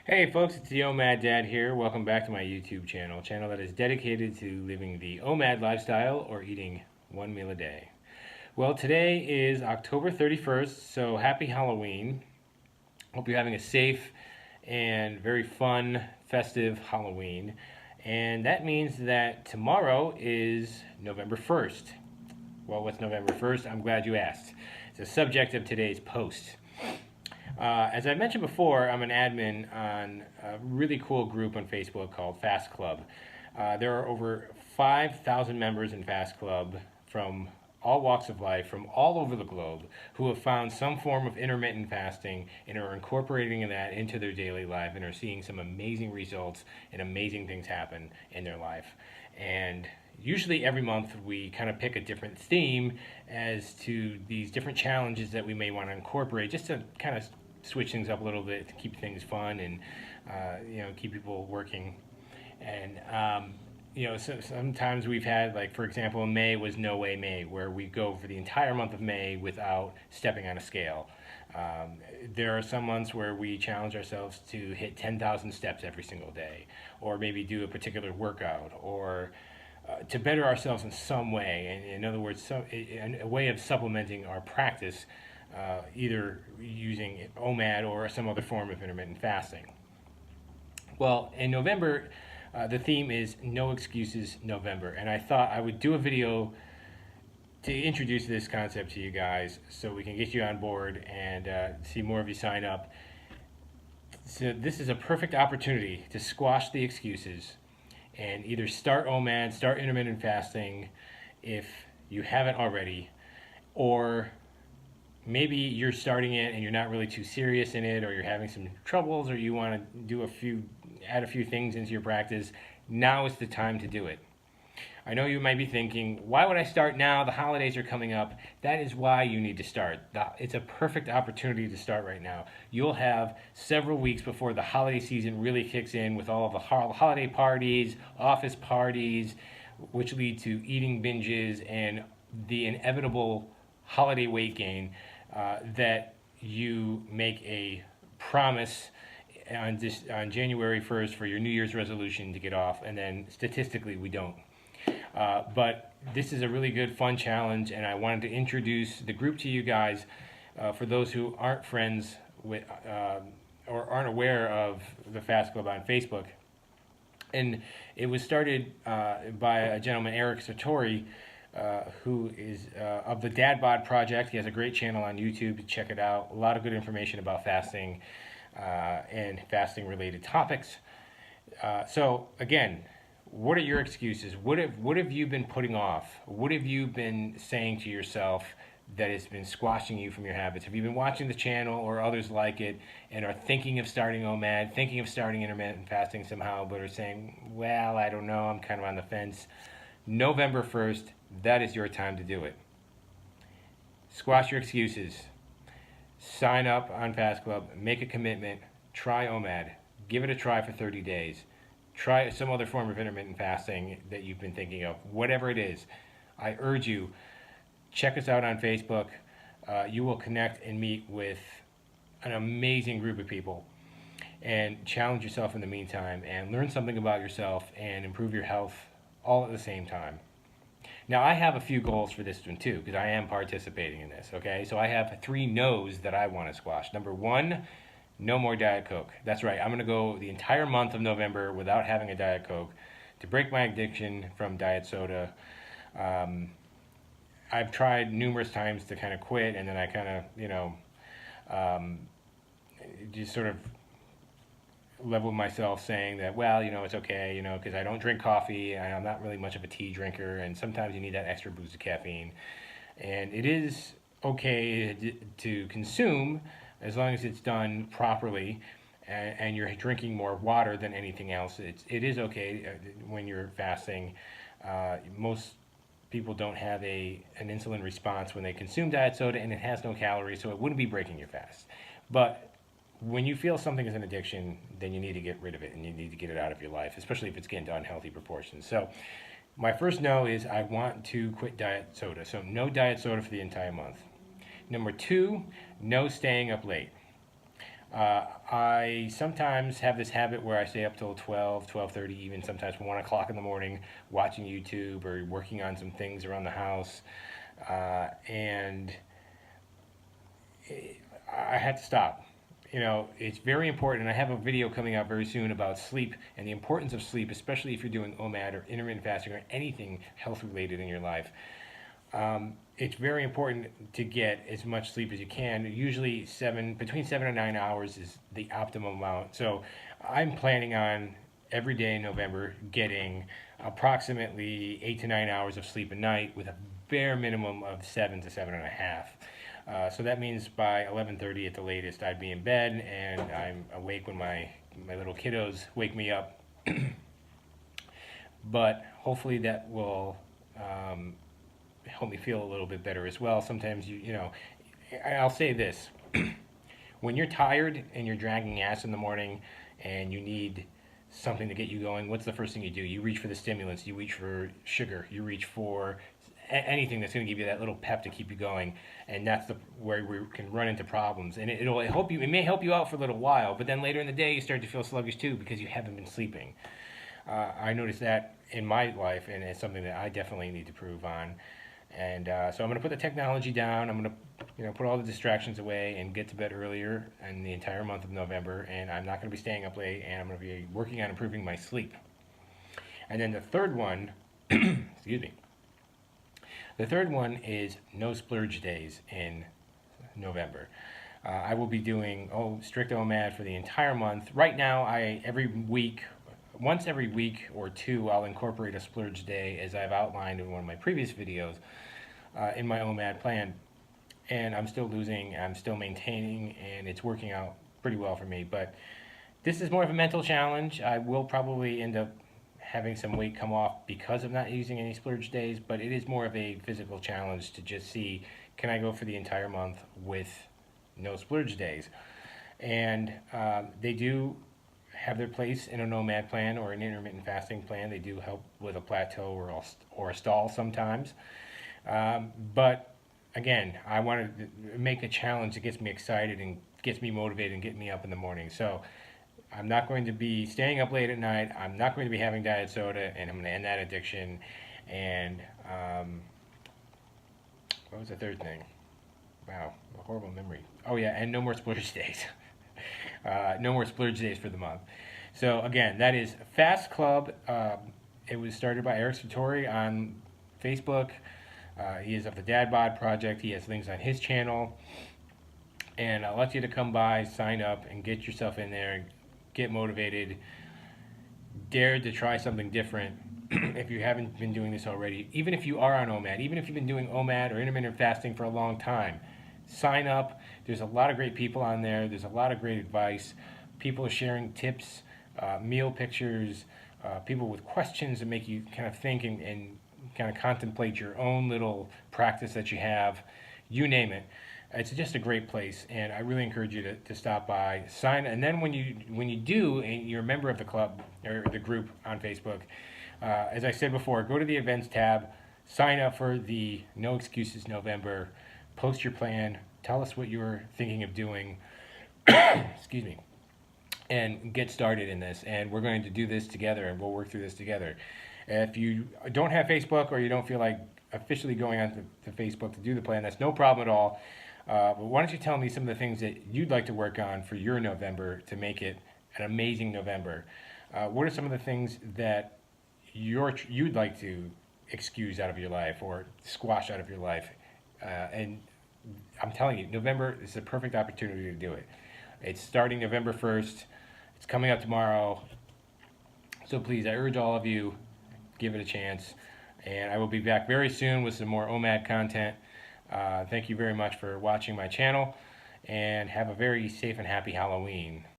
Hey folks, it's the OMAD Dad here. Welcome back to my YouTube channel that is dedicated to living the OMAD lifestyle or eating one meal a day. Well, today is October 31st, so happy Halloween. Hope you're having a safe and very fun, festive Halloween. And that means that tomorrow is November 1st. Well, what's November 1st? I'm glad you asked. It's the subject of today's post. As I mentioned before, I'm an admin on a really cool group on Facebook called Fast Club. There are over 5,000 members in Fast Club from all walks of life, from all over the globe, who have found some form of intermittent fasting and are incorporating that into their daily life and are seeing some amazing results and amazing things happen in their life. And usually every month we kind of pick a different theme as to these different challenges that we may want to incorporate just to kind of switch things up a little bit to keep things fun and keep people working. And so sometimes we've had, like, for example, May was No Way May, where we go for the entire month of May without stepping on a scale. There are some months where we challenge ourselves to hit 10,000 steps every single day, or maybe do a particular workout, or to better ourselves in some way. And in other words, a way of supplementing our practice, either using OMAD or some other form of intermittent fasting. Well, in November, the theme is No Excuses November, and I thought I would do a video to introduce this concept to you guys so we can get you on board and see more of you sign up. So this is a perfect opportunity to squash the excuses and either start OMAD, start intermittent fasting if you haven't already, or maybe you're starting it and you're not really too serious in it, or you're having some troubles, or you want to add a few things into your practice. Now is the time to do it. I know you might be thinking, why would I start now? The holidays are coming up. That is why you need to start. It's a perfect opportunity to start right now. You'll have several weeks before the holiday season really kicks in with all of the holiday parties, office parties, which lead to eating binges and the inevitable holiday weight gain that you make a promise on January 1st for your New Year's resolution to get off, and then statistically we don't. But this is a really good, fun challenge, and I wanted to introduce the group to you guys for those who aren't friends with or aren't aware of the Fast Club on Facebook. And it was started by a gentleman, Eric Satori, who is of the Dad Bod Project. He has a great channel on YouTube. Check it out. A lot of good information about fasting and fasting-related topics. So again, what are your excuses? What have you been putting off? What have you been saying to yourself that has been squashing you from your habits? Have you been watching the channel or others like it and are thinking of starting OMAD, thinking of starting intermittent fasting somehow, but are saying, well, I don't know, I'm kind of on the fence? November 1st, that is your time to do it. Squash your excuses. Sign up on Fast Club, make a commitment, try OMAD, give it a try for 30 days. Try some other form of intermittent fasting that you've been thinking of, whatever it is. I urge you, check us out on Facebook. You will connect and meet with an amazing group of people and challenge yourself in the meantime and learn something about yourself and improve your health all at the same time. Now, I have a few goals for this one too, because I am participating in this, okay? So I have 3 no's that I want to squash. Number 1, no more Diet Coke. That's right, I'm going to go the entire month of November without having a Diet Coke to break my addiction from diet soda. I've tried numerous times to kind of quit, and then I kind of, just sort of level myself saying that, well, it's okay, because I don't drink coffee, and I'm not really much of a tea drinker, and sometimes you need that extra boost of caffeine. And it is okay to consume as long as it's done properly and you're drinking more water than anything else. It is okay when you're fasting. Most people don't have an insulin response when they consume diet soda, and it has no calories, so it wouldn't be breaking your fast. But when you feel something is an addiction, then you need to get rid of it, and you need to get it out of your life, especially if it's getting to unhealthy proportions. So my first no is I want to quit diet soda. So no diet soda for the entire month. Number 2, no staying up late. I sometimes have this habit where I stay up till 12, 12:30, even sometimes 1 o'clock in the morning watching YouTube or working on some things around the house. And I had to stop. You know, it's very important. And I have a video coming out very soon about sleep and the importance of sleep, especially if you're doing OMAD or intermittent fasting or anything health related in your life. It's very important to get as much sleep as you can. Usually between 7 and 9 hours is the optimum amount. So I'm planning on every day in November getting approximately 8 to 9 hours of sleep a night with a bare minimum of 7 to 7.5. So that means by 11:30 at the latest, I'd be in bed and I'm awake when my little kiddos wake me up. But hopefully that will help me feel a little bit better as well. Sometimes I'll say this: when you're tired and you're dragging ass in the morning and you need something to get you going, what's the first thing you do? You reach for the stimulants, you reach for sugar, you reach for anything that's going to give you that little pep to keep you going, and that's where we can run into problems. And it may help you out for a little while, but then later in the day you start to feel sluggish too because you haven't been sleeping. I noticed that in my life, and it's something that I definitely need to improve on. And so I'm going to put the technology down. I'm going to put all the distractions away and get to bed earlier in the entire month of November. And I'm not going to be staying up late, and I'm going to be working on improving my sleep. And then the third one, excuse me. The third one is no splurge days in November. I will be doing strict OMAD for the entire month. Right now, once every week or two, I'll incorporate a splurge day, as I've outlined in one of my previous videos in my OMAD plan. And I'm still losing, I'm still maintaining, and it's working out pretty well for me. But this is more of a mental challenge. I will probably end up having some weight come off because of not using any splurge days, but it is more of a physical challenge to just see, can I go for the entire month with no splurge days? And they do have their place in a OMAD plan or an intermittent fasting plan. They do help with a plateau or a stall sometimes. But again, I want to make a challenge that gets me excited and gets me motivated and get me up in the morning. So I'm not going to be staying up late at night. I'm not going to be having diet soda, and I'm going to end that addiction. And what was the third thing? Wow, a horrible memory. Oh yeah, and no more splurge days. No more splurge days for the month. So again, that is Fast Club. It was started by Eric Satori on Facebook. He is of the Dad Bod Project. He has links on his channel. And I'd like you to come by, sign up, and get yourself in there. Get motivated. Dare to try something different if you haven't been doing this already. Even if you are on OMAD, even if you've been doing OMAD or intermittent fasting for a long time, sign up. There's a lot of great people on there. There's a lot of great advice. People are sharing tips, meal pictures, people with questions that make you kind of think and kind of contemplate your own little practice that you have. You name it. It's just a great place, and I really encourage you to stop by, sign, and then when you do, and you're a member of the club or the group on Facebook, as I said before, go to the events tab, sign up for the No Excuses November, post your plan, tell us what you're thinking of doing, excuse me, and get started in this. And we're going to do this together, and we'll work through this together. If you don't have Facebook or you don't feel like officially going on to Facebook to do the plan, that's no problem at all. But why don't you tell me some of the things that you'd like to work on for your November to make it an amazing November? What are some of the things that you'd like to excuse out of your life or squash out of your life? And I'm telling you, November is the perfect opportunity to do it. It's starting November 1st. It's coming up tomorrow. So please, I urge all of you, give it a chance. And I will be back very soon with some more OMAD content. Thank you very much for watching my channel, and have a very safe and happy Halloween.